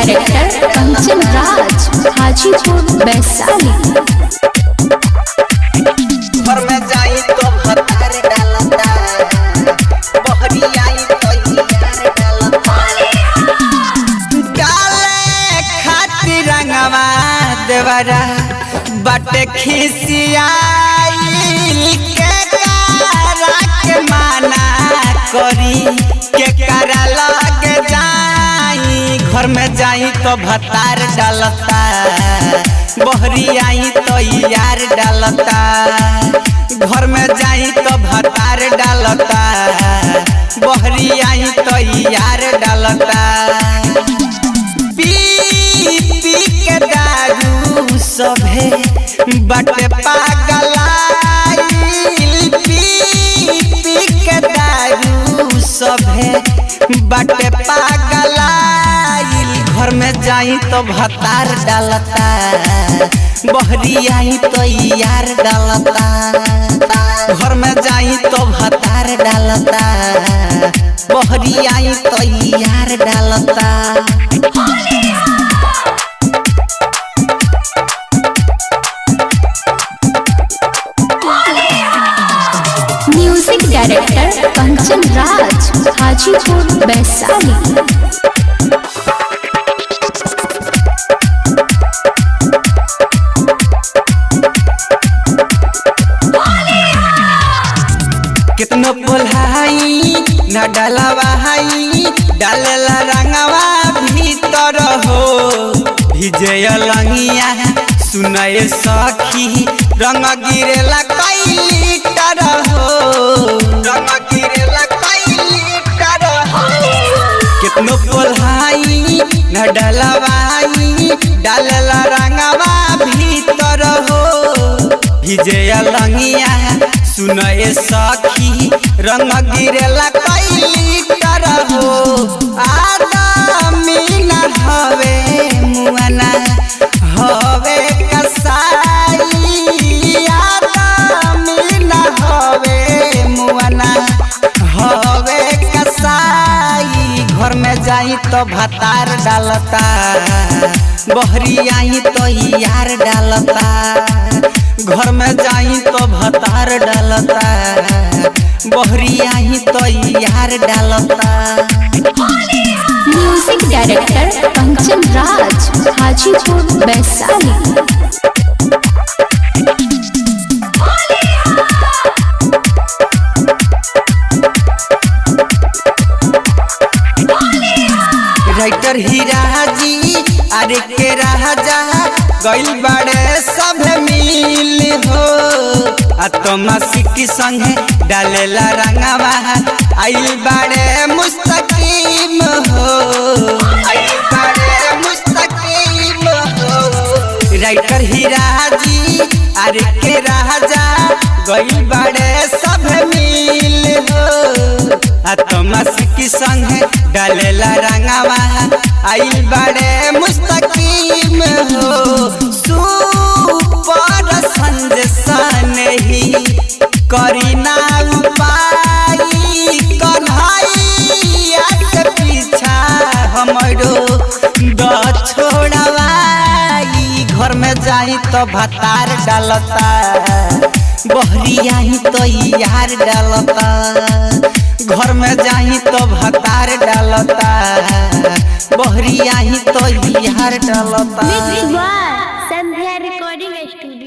Director Kanchan Raj, Hajipur Vaishali. घर में जाई तो भतार डालता, बहरी आई तो यार डालता। डाले खातिर रंगवा देवरा बाटे खिसियाई के कारा के माना करी के कारा लगे जाई। घर में जाई तो भतार डालता, बहरी आई तो यार डालता। घर में जाई तो भतार डालता, बहरी आई तो यार डालता। पी पी के दारू सभे बटे पागलाई, पी पी के दारू सभे बटे पागलाई। घर में जाई तो भतार डालता, बहरी आई तो यार डालता। घर में जाई तो भतार डालता, बहरी आई तो यार डालता। Music director Kanchan Raj, Hajipur Vaishali. कितनो बोलाई न डलवाई, डालेला रंगवा भीतर हो। भिजे लंगिया सुनए सखी, रंग गिरेला कई लीटर हो। रंग गिरेला कई लीटर हो। कितनो बोलाई न डलवाई, डालेला रंगवा भीतर हो। भिजे लंगिया सुनए सखी, रंग गिरेला कई लीटर हो। आदमी न हवे मुआना हवे कसाई, आदमी न हवे मुआना हवे कसाई। घर में जाई तो भतार डालता, बहरी आई तो यार डालता। घर में जाई तो भतार डालता, बहरी आई तो यार डालता। Music director Kanchan Raj, Hajipur Vaishali. Writer हीरा जी अरे के राजा गइल बड़े सब मिल हो। आत्मासी की संगे डालेला रंगवा, आइल बड़े मुस्तकीम हो। आइल बड़े मुस्तकीम हो। राइटर हीरा जी अरे के राजा गइल बड़े सब मिल हो। आत्मासी की संगे डालेला रंगवा, आइल बड़े मुस्तकीम हो। सुपर संजसन ही करी ना उपाई, कन्हैया के पीछा हमरो द छोड़वाई। घर में जाई तो भतार डालता, बहरी आई तो यार डालता। घर में जाई तो भतार डालता, बहरी आई तो यार डालता। संध्या रिकॉर्डिंग स्टूडियो।